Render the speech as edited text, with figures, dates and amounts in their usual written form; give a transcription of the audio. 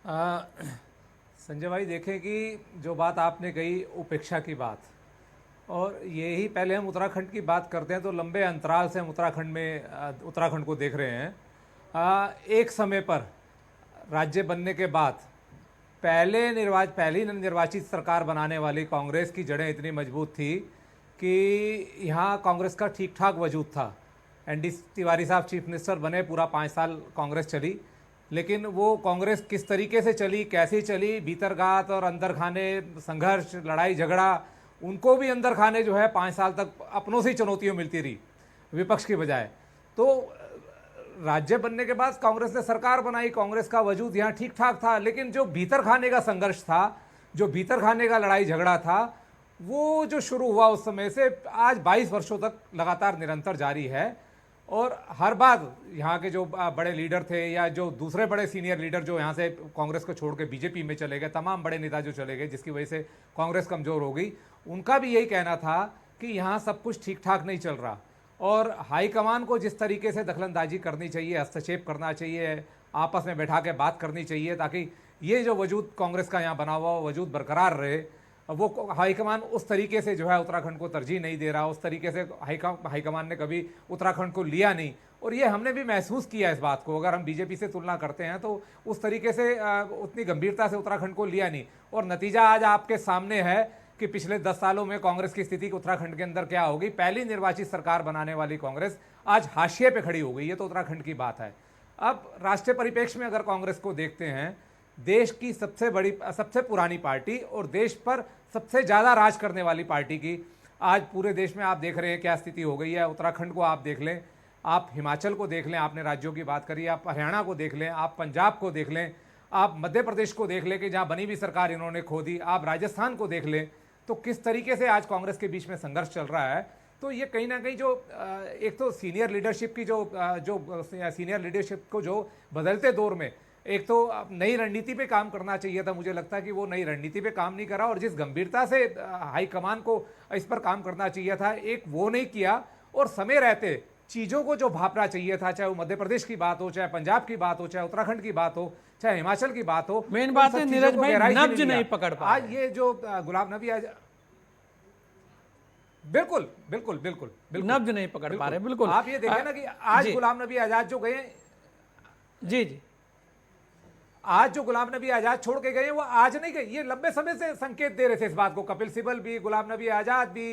आ, संजय भाई देखें कि जो बात आपने कही उपेक्षा की बात, और यही पहले हम उत्तराखंड की बात करते हैं तो लंबे अंतराल से हम उत्तराखंड को देख रहे हैं। एक समय पर राज्य बनने के बाद पहली निर्वाचित सरकार बनाने वाली कांग्रेस की जड़ें इतनी मजबूत थी कि यहाँ कांग्रेस का ठीक ठाक वजूद था। एनडी तिवारी साहब चीफ मिनिस्टर बने, पूरा 5 साल कांग्रेस चली। लेकिन वो कांग्रेस किस तरीके से चली, कैसी चली, भीतरघात और अंदर खाने संघर्ष, लड़ाई झगड़ा, उनको भी अंदर खाने जो है 5 साल तक अपनों से ही चुनौतियाँ मिलती रही विपक्ष की बजाय। तो राज्य बनने के बाद कांग्रेस ने सरकार बनाई, कांग्रेस का वजूद यहाँ ठीक ठाक था। लेकिन जो भीतर खाने का संघर्ष था, जो भीतर खाने का लड़ाई झगड़ा था, वो जो शुरू हुआ उस समय से आज 22 वर्षों तक लगातार निरंतर जारी है। और हर बार यहाँ के जो बड़े लीडर थे या जो दूसरे बड़े सीनियर लीडर जो यहाँ से कांग्रेस को छोड़ के बीजेपी में चले गए, तमाम बड़े नेता जो चले गए जिसकी वजह से कांग्रेस कमजोर हो गई, उनका भी यही कहना था कि यहाँ सब कुछ ठीक ठाक नहीं चल रहा और हाईकमान को जिस तरीके से दखलंदाजी करनी चाहिए, हस्तक्षेप करना चाहिए, आपस में बैठा के बात करनी चाहिए ताकि ये जो वजूद कांग्रेस का यहाँ बना हुआ वजूद बरकरार रहे, वो हाईकमान उस तरीके से जो है उत्तराखंड को तरजीह नहीं दे रहा। उस तरीके से हाईकमान ने कभी उत्तराखंड को लिया नहीं, और ये हमने भी महसूस किया इस बात को। अगर हम बीजेपी से तुलना करते हैं तो उस तरीके से उतनी गंभीरता से उत्तराखंड को लिया नहीं। और नतीजा आज आपके सामने है कि पिछले 10 सालों में कांग्रेस की स्थिति उत्तराखंड के अंदर क्या होगी। पहली निर्वाचित सरकार बनाने वाली कांग्रेस आज हाशिए पे खड़ी हो गई। ये तो उत्तराखंड की बात है। अब राष्ट्रीय परिप्रेक्ष्य में अगर कांग्रेस को देखते हैं, देश की सबसे पुरानी पार्टी और देश पर सबसे ज़्यादा राज करने वाली पार्टी की आज पूरे देश में आप देख रहे हैं क्या स्थिति हो गई है। उत्तराखंड को आप देख लें, आप हिमाचल को देख लें, आपने राज्यों की बात करी, आप हरियाणा को देख लें, आप पंजाब को देख लें, आप मध्य प्रदेश को देख लें कि जहाँ बनी हुई सरकार इन्होंने खो दी, आप राजस्थान को देख लें, तो किस तरीके से आज कांग्रेस के बीच में संघर्ष चल रहा है। तो ये कहीं ना कहीं जो एक तो सीनियर लीडरशिप की जो सीनियर लीडरशिप को जो बदलते दौर में एक तो नई रणनीति पे काम करना चाहिए था, मुझे लगता है कि वो नई रणनीति पे काम नहीं करा। और जिस गंभीरता से हाईकमान को इस पर काम करना चाहिए था, एक वो नहीं किया। और समय रहते चीज़ों को जो भापना चाहिए था, चाहे वो मध्य प्रदेश की बात हो, चाहे पंजाब की बात हो, चाहे उत्तराखंड की बात हो, चाहे हिमाचल की बात हो, मेन बात है नीरज भाई नब्ज नहीं पकड़ पा आज ये जो गुलाम नबी आज बिल्कुल बिल्कुल बिल्कुल बिल्कुल नब्ज नहीं पकड़ पा रहे। बिल्कुल आप ये देखें ना कि आज गुलाम नबी आजाद जो गए, जी आज जो गुलाम नबी आजाद छोड़ के गए वो आज नहीं गए, ये लंबे समय से संकेत दे रहे थे इस बात को। कपिल सिब्बल भी, गुलाम नबी आजाद भी,